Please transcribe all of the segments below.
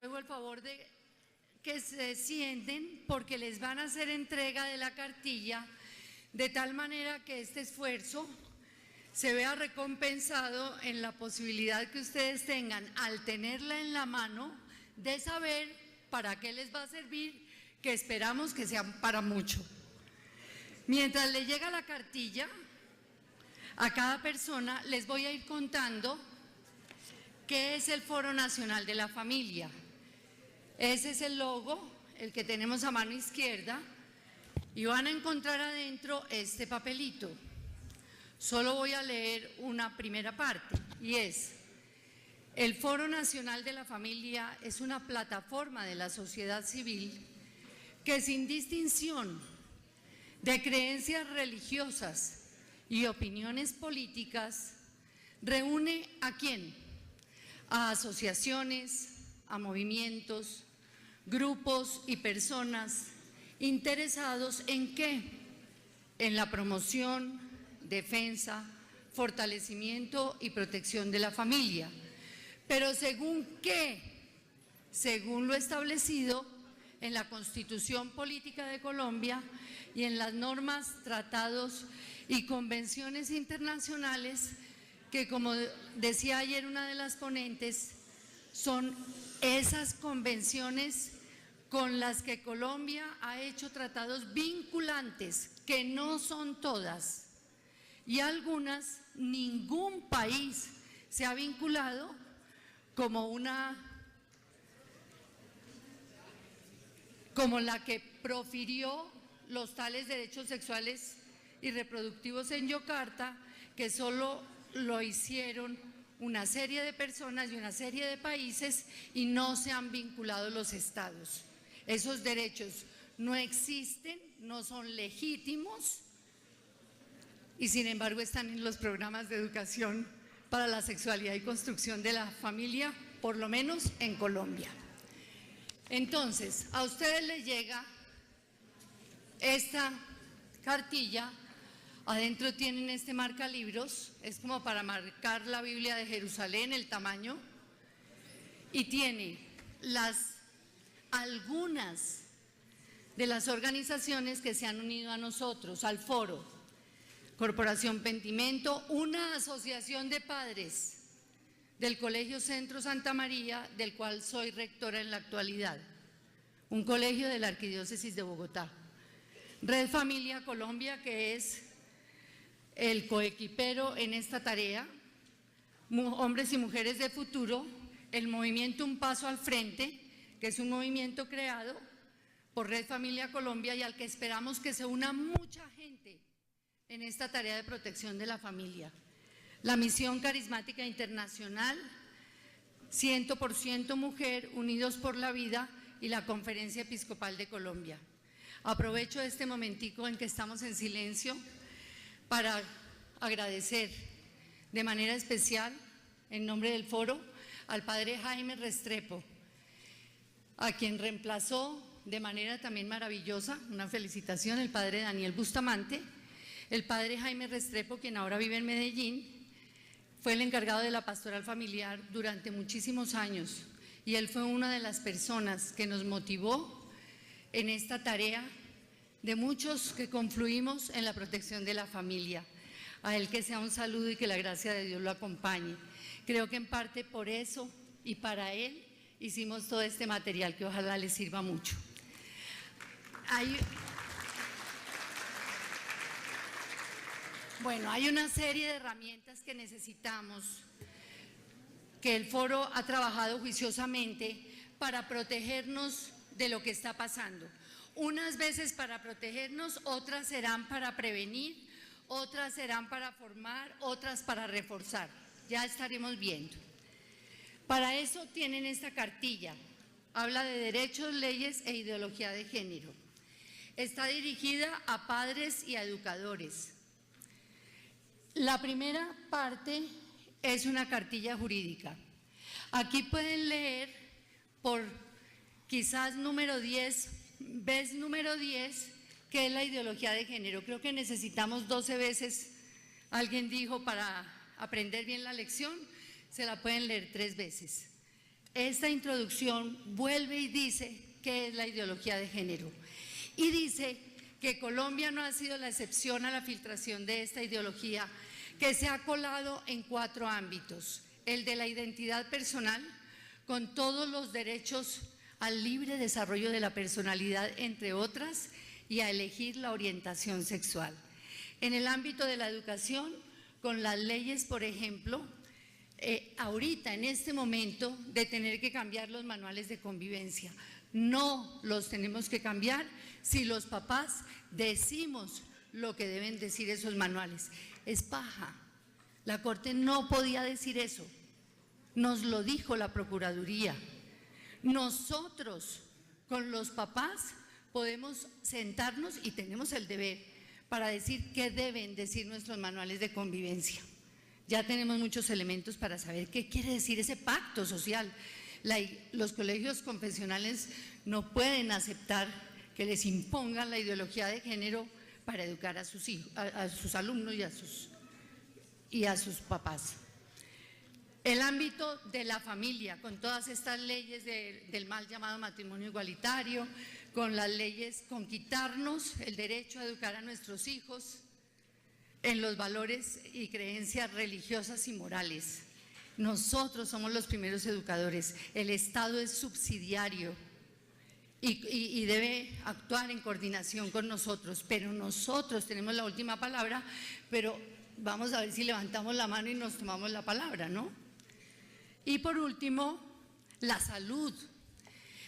Luego el favor de que se sienten porque les van a hacer entrega de la cartilla de tal manera que este esfuerzo se vea recompensado en la posibilidad que ustedes tengan al tenerla en la mano de saber para qué les va a servir, que esperamos que sea para mucho. Mientras le llega la cartilla a cada persona, les voy a ir contando qué es el Foro Nacional de la Familia. Ese es el logo, el que tenemos a mano izquierda, y van a encontrar adentro este papelito. Solo voy a leer una primera parte, y es: el Foro Nacional de la Familia es una plataforma de la sociedad civil que, sin distinción de creencias religiosas y opiniones políticas, reúne ¿a quién? A asociaciones, a movimientos, grupos y personas interesados ¿en qué? En la promoción, defensa, fortalecimiento y protección de la familia. ¿Pero según qué? Según lo establecido en la Constitución Política de Colombia y en las normas, tratados y convenciones internacionales que, como decía ayer una de las ponentes, son esas convenciones con las que Colombia ha hecho tratados vinculantes, que no son todas, y algunas ningún país se ha vinculado, como la que profirió los tales derechos sexuales y reproductivos en Yakarta, que solo lo hicieron una serie de personas y una serie de países y no se han vinculado los estados. Esos derechos no existen, no son legítimos y sin embargo están en los programas de educación para la sexualidad y construcción de la familia, por lo menos en Colombia. Entonces, a ustedes les llega esta cartilla. Adentro tienen este marcalibros, es como para marcar la Biblia de Jerusalén, el tamaño, y tiene algunas de las organizaciones que se han unido a nosotros, al foro: Corporación Pentimento, una asociación de padres del Colegio Centro Santa María, del cual soy rectora en la actualidad, un colegio de la Arquidiócesis de Bogotá; Red Familia Colombia, que es el coequipero en esta tarea; Hombres y Mujeres de Futuro; el movimiento Un Paso al Frente, que es un movimiento creado por Red Familia Colombia y al que esperamos que se una mucha gente en esta tarea de protección de la familia; la Misión Carismática Internacional, 100% Mujer, Unidos por la Vida, y la Conferencia Episcopal de Colombia. Aprovecho este momentico en que estamos en silencio para agradecer de manera especial, en nombre del foro, al padre Jaime Restrepo, a quien reemplazó de manera también maravillosa, una felicitación, el padre Daniel Bustamante. El padre Jaime Restrepo, quien ahora vive en Medellín, fue el encargado de la pastoral familiar durante muchísimos años y él fue una de las personas que nos motivó en esta tarea de muchos que confluimos en la protección de la familia. A él que sea un saludo y que la gracia de Dios lo acompañe. Creo que en parte por eso y para él hicimos todo este material que ojalá les sirva mucho. Hay una serie de herramientas que necesitamos, que el foro ha trabajado juiciosamente para protegernos de lo que está pasando. Unas veces para protegernos, otras serán para prevenir, otras serán para formar, otras para reforzar. Ya estaremos viendo. Para eso tienen esta cartilla. Habla de derechos, leyes e ideología de género. Está dirigida a padres y a educadores. La primera parte es una cartilla jurídica. Aquí pueden leer por quizás número 10, vez número 10, que es la ideología de género. Creo que necesitamos 12 veces, alguien dijo, para aprender bien la lección, se la pueden leer 3 veces. esta introducción vuelve y dice qué es la ideología de género. Y dice que Colombia no ha sido la excepción a la filtración de esta ideología, que se ha colado en 4 ámbitos: el de la identidad personal, con todos los derechos al libre desarrollo de la personalidad, entre otras, y a elegir la orientación sexual. En el ámbito de la educación, con las leyes, por ejemplo, ahorita, en este momento, de tener que cambiar los manuales de convivencia. No los tenemos que cambiar si los papás decimos lo que deben decir esos manuales. Es paja. La Corte no podía decir eso. Nos lo dijo la Procuraduría. Nosotros, con los papás, podemos sentarnos y tenemos el deber para decir qué deben decir nuestros manuales de convivencia. Ya tenemos muchos elementos para saber qué quiere decir ese pacto social. Los colegios confesionales no pueden aceptar que les impongan la ideología de género para educar a sus hijos, a sus alumnos y a sus papás. El ámbito de la familia, con todas estas leyes del mal llamado matrimonio igualitario, con las leyes, con quitarnos el derecho a educar a nuestros hijos en los valores y creencias religiosas y morales. Nosotros somos los primeros educadores, el Estado es subsidiario y debe actuar en coordinación con nosotros, pero nosotros tenemos la última palabra, pero vamos a ver si levantamos la mano y nos tomamos la palabra, ¿no? Y por último, la salud.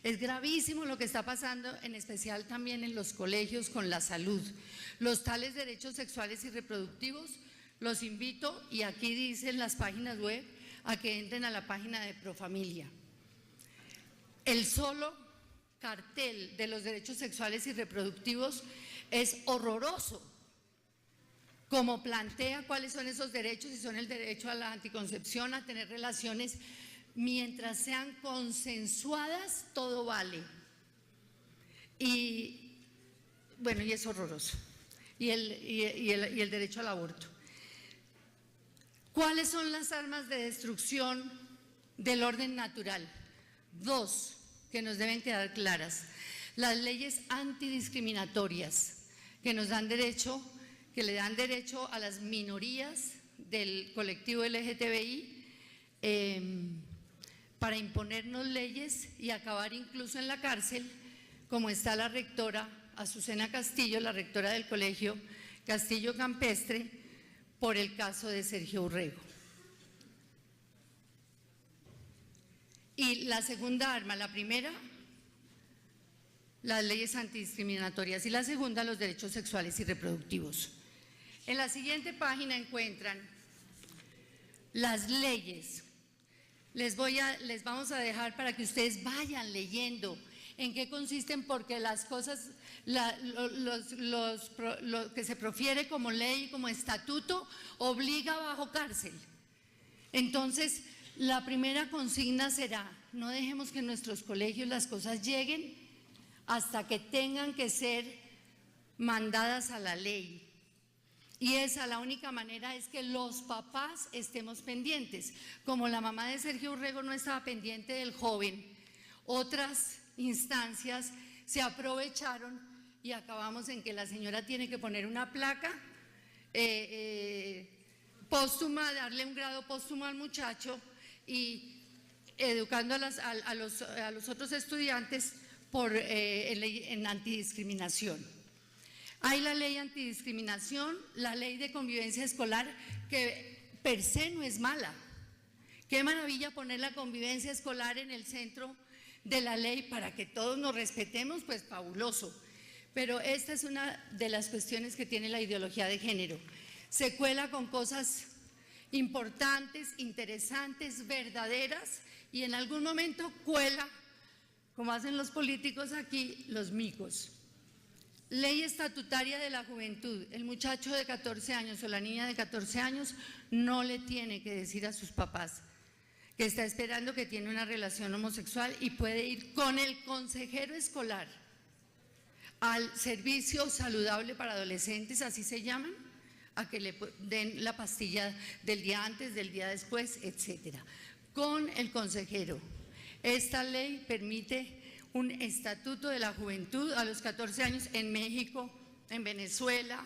Es gravísimo lo que está pasando, en especial también en los colegios con la salud. Los tales derechos sexuales y reproductivos, los invito, y aquí dicen las páginas web, a que entren a la página de Profamilia. El solo cartel de los derechos sexuales y reproductivos es horroroso, como plantea cuáles son esos derechos, y son el derecho a la anticoncepción, a tener relaciones. Mientras sean consensuadas, todo vale. Y bueno, y es horroroso. Y el derecho al aborto. ¿Cuáles son las armas de destrucción del orden natural? 2 que nos deben quedar claras. Las leyes antidiscriminatorias que nos dan derecho, que le dan derecho a las minorías del colectivo LGTBI para imponernos leyes y acabar incluso en la cárcel, como está la rectora Azucena Castillo, la rectora del colegio Castillo Campestre, por el caso de Sergio Urrego. Y la segunda arma, la primera, las leyes antidiscriminatorias, y la segunda, los derechos sexuales y reproductivos. En la siguiente página encuentran las leyes. Les vamos a dejar para que ustedes vayan leyendo en qué consisten, porque las cosas, lo que se profiere como ley, como estatuto, obliga bajo cárcel. Entonces, la primera consigna será: no dejemos que en nuestros colegios las cosas lleguen hasta que tengan que ser mandadas a la ley. Y esa, la única manera es que los papás estemos pendientes. Como la mamá de Sergio Urrego no estaba pendiente del joven, otras instancias se aprovecharon y acabamos en que la señora tiene que poner una placa póstuma, darle un grado póstumo al muchacho y educando a los otros estudiantes en antidiscriminación. Hay la ley antidiscriminación, la ley de convivencia escolar, que per se no es mala. Qué maravilla poner la convivencia escolar en el centro de la ley para que todos nos respetemos, pues fabuloso. Pero esta es una de las cuestiones que tiene la ideología de género. Se cuela con cosas importantes, interesantes, verdaderas, y en algún momento cuela, como hacen los políticos aquí, los micos. Ley estatutaria de la juventud. El muchacho de 14 años o la niña de 14 años no le tiene que decir a sus papás que está esperando, que tiene una relación homosexual, y puede ir con el consejero escolar al servicio saludable para adolescentes, así se llaman, a que le den la pastilla del día antes, del día después, etcétera, con el consejero. Esta ley permite un estatuto de la juventud a los 14 años en México, en Venezuela,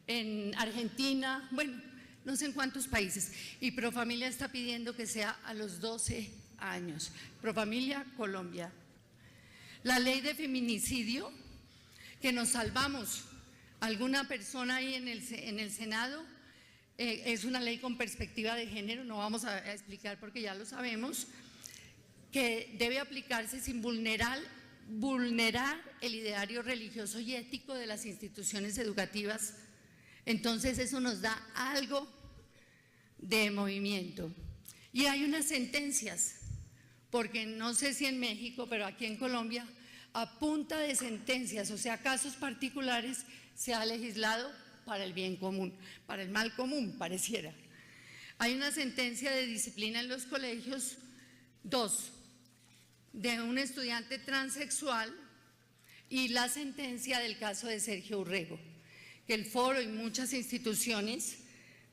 en Argentina, bueno, no sé en cuántos países. Y Profamilia está pidiendo que sea a los 12 años. Profamilia, Colombia. La ley de feminicidio, que nos salvamos alguna persona ahí en el Senado, es una ley con perspectiva de género, no vamos a explicar porque ya lo sabemos, que debe aplicarse sin vulnerar el ideario religioso y ético de las instituciones educativas. Entonces eso nos da algo de movimiento. Y hay unas sentencias, porque no sé si en México, pero aquí en Colombia, a punta de sentencias, o sea, casos particulares, se ha legislado para el bien común, para el mal común, pareciera. Hay una sentencia de disciplina en los colegios, 2, de un estudiante transexual, y la sentencia del caso de Sergio Urrego, que el foro y muchas instituciones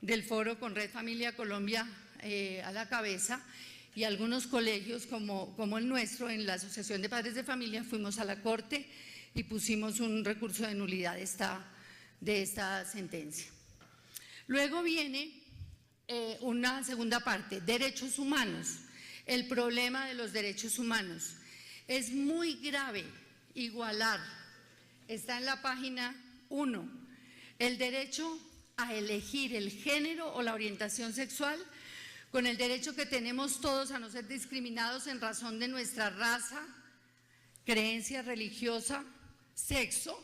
del foro con Red Familia Colombia a la cabeza y algunos colegios como el nuestro en la Asociación de Padres de Familia fuimos a la Corte y pusimos un recurso de nulidad de esta sentencia. Luego viene una segunda parte, derechos humanos, el problema de los derechos humanos. Es muy grave igualar, está en la página 1, el derecho a elegir el género o la orientación sexual con el derecho que tenemos todos a no ser discriminados en razón de nuestra raza, creencia religiosa, sexo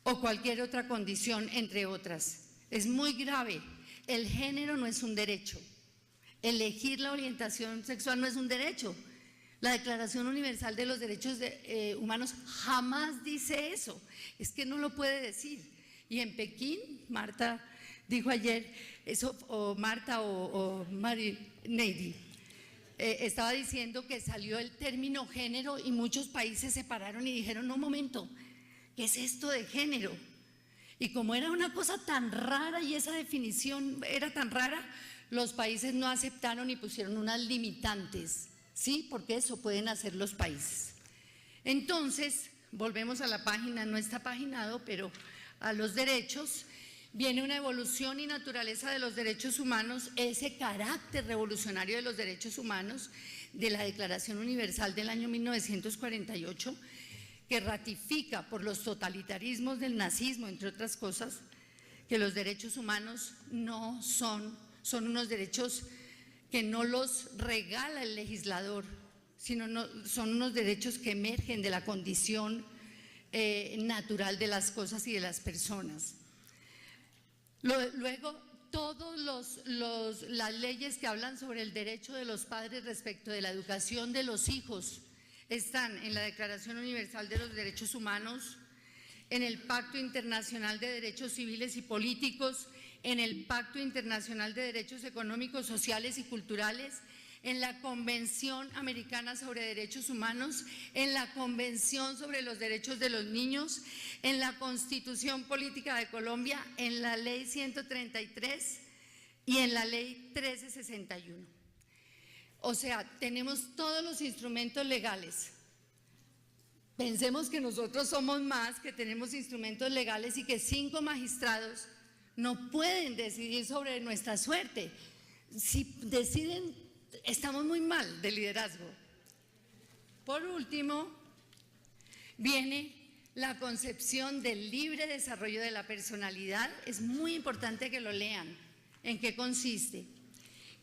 o cualquier otra condición, entre otras. Es muy grave. El género no es un derecho. Elegir la orientación sexual no es un derecho. La Declaración Universal de los Derechos Humanos jamás dice eso. Es que no lo puede decir. Y en Pekín, Marta dijo ayer, eso, o Marta o Mari Neidi, estaba diciendo que salió el término género y muchos países se pararon y dijeron, no, un momento, ¿qué es esto de género? Y como era una cosa tan rara y esa definición era tan rara, los países no aceptaron y pusieron unas limitantes, ¿sí? Porque eso pueden hacer los países. Entonces, volvemos a la página, no está paginado, pero a los derechos, viene una evolución y naturaleza de los derechos humanos, ese carácter revolucionario de los derechos humanos de la Declaración Universal del año 1948, que ratifica por los totalitarismos del nazismo, entre otras cosas, que los derechos humanos no son unos derechos que no los regala el legislador, sino son unos derechos que emergen de la condición natural de las cosas y de las personas. Luego, todas las leyes que hablan sobre el derecho de los padres respecto de la educación de los hijos están en la Declaración Universal de los Derechos Humanos, en el Pacto Internacional de Derechos Civiles y Políticos, en el Pacto Internacional de Derechos Económicos, Sociales y Culturales, en la Convención Americana sobre Derechos Humanos, en la Convención sobre los Derechos de los Niños, en la Constitución Política de Colombia, en la Ley 133 y en la Ley 1361. O sea, tenemos todos los instrumentos legales. Pensemos que nosotros somos más, que tenemos instrumentos legales y que 5 magistrados no pueden decidir sobre nuestra suerte. Si deciden, estamos muy mal de liderazgo. Por último, viene la concepción del libre desarrollo de la personalidad. Es muy importante que lo lean, en qué consiste.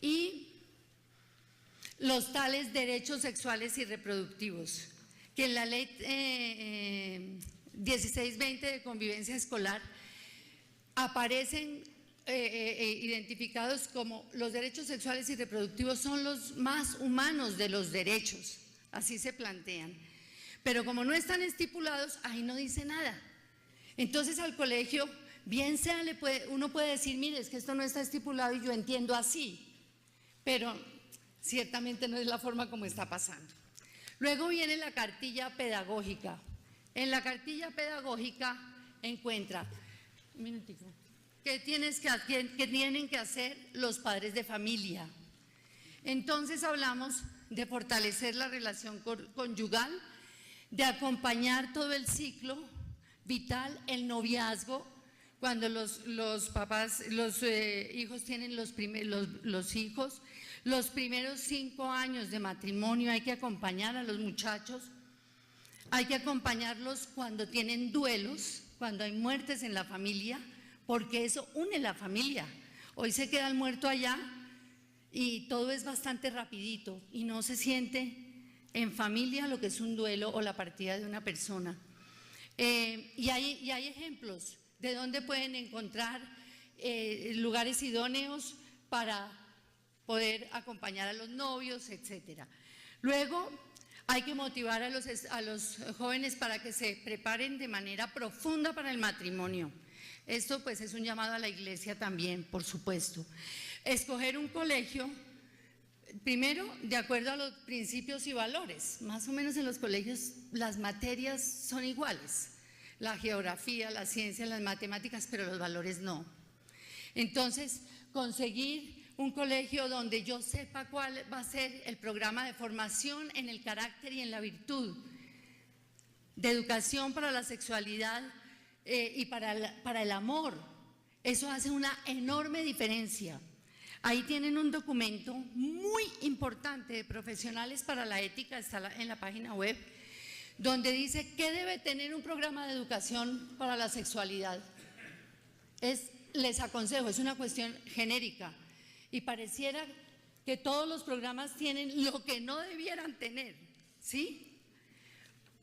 Y los tales derechos sexuales y reproductivos, que en la ley 1620 de convivencia escolar aparecen identificados como los derechos sexuales y reproductivos son los más humanos de los derechos, así se plantean. Pero como no están estipulados, ahí no dice nada. Entonces al colegio, bien sea, uno puede decir, mire, es que esto no está estipulado y yo entiendo así, pero ciertamente no es la forma como está pasando. Luego viene la cartilla pedagógica. En la cartilla pedagógica encuentra, un minutico, ¿qué tienen que hacer los padres de familia? Entonces hablamos de fortalecer la relación conyugal, de acompañar todo el ciclo vital, el noviazgo, cuando los papás, los hijos tienen los hijos, los primeros 5 años de matrimonio hay que acompañar a los muchachos, hay que acompañarlos cuando tienen duelos, cuando hay muertes en la familia, porque eso une la familia. Hoy se queda el muerto allá y todo es bastante rapidito y no se siente en familia lo que es un duelo o la partida de una persona. Y hay ejemplos de dónde pueden encontrar lugares idóneos para poder acompañar a los novios, etcétera. Luego hay que motivar a los jóvenes para que se preparen de manera profunda para el matrimonio. Esto pues es un llamado a la iglesia también, por supuesto. Escoger un colegio, primero, de acuerdo a los principios y valores. Más o menos en los colegios las materias son iguales. La geografía, la ciencia, las matemáticas, pero los valores no. Entonces, conseguir un colegio donde yo sepa cuál va a ser el programa de formación en el carácter y en la virtud, de educación para la sexualidad y para el amor. Eso hace una enorme diferencia. Ahí tienen un documento muy importante de profesionales para la ética, está en la página web, donde dice qué debe tener un programa de educación para la sexualidad. Les aconsejo, es una cuestión genérica y pareciera que todos los programas tienen lo que no debieran tener, ¿sí?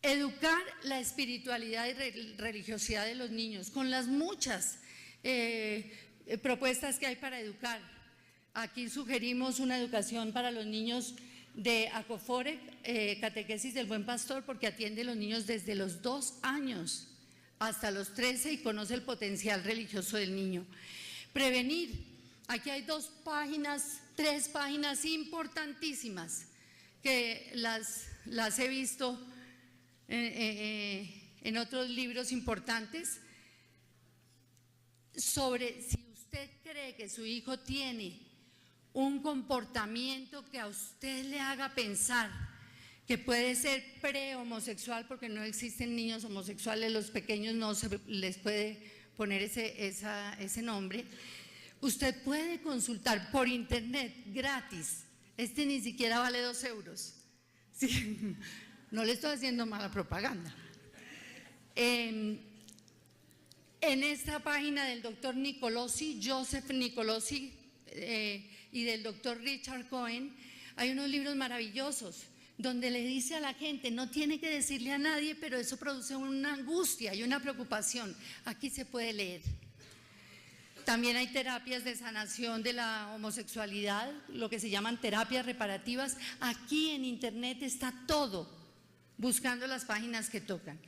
Educar la espiritualidad y religiosidad de los niños con las muchas propuestas que hay para educar. Aquí sugerimos una educación para los niños de Acofore, Catequesis del Buen Pastor, porque atiende a los niños desde los 2 años hasta los 13 y conoce el potencial religioso del niño. Prevenir, aquí hay 3 páginas importantísimas que las he visto en otros libros importantes sobre si usted cree que su hijo tiene un comportamiento que a usted le haga pensar que puede ser pre-homosexual, porque no existen niños homosexuales, los pequeños no se les puede poner ese nombre. Usted puede consultar por internet gratis, ni siquiera vale 2 euros. Sí, no le estoy haciendo mala propaganda. En esta página del doctor Nicolosi, Joseph Nicolosi, y del doctor Richard Cohen, hay unos libros maravillosos donde le dice a la gente, no tiene que decirle a nadie, pero eso produce una angustia y una preocupación. Aquí se puede leer. También hay terapias de sanación de la homosexualidad, lo que se llaman terapias reparativas. Aquí en internet está todo, buscando las páginas que tocan.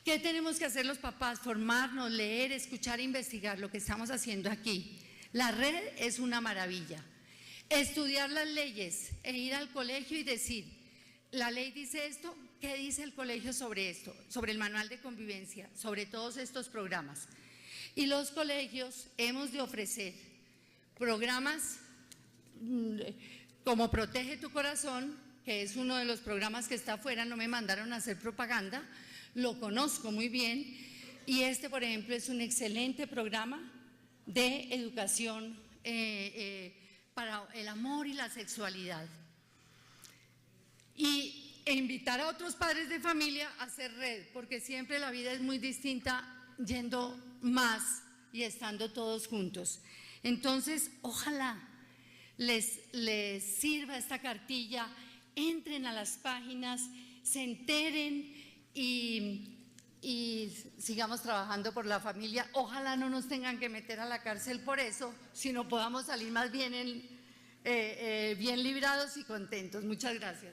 ¿Qué tenemos que hacer los papás? Formarnos, leer, escuchar, investigar, lo que estamos haciendo aquí. La red es una maravilla. Estudiar las leyes e ir al colegio y decir, la ley dice esto, ¿qué dice el colegio sobre esto? Sobre el manual de convivencia, sobre todos estos programas. Y los colegios hemos de ofrecer programas como Protege tu Corazón, que es uno de los programas que está afuera, no me mandaron a hacer propaganda, lo conozco muy bien, y por ejemplo, es un excelente programa de educación para el amor y la sexualidad. E invitar a otros padres de familia a hacer red, porque siempre la vida es muy distinta yendo más y estando todos juntos. Entonces, ojalá les sirva esta cartilla, entren a las páginas, se enteren y sigamos trabajando por la familia. Ojalá no nos tengan que meter a la cárcel por eso, sino podamos salir más bien, bien librados y contentos. Muchas gracias.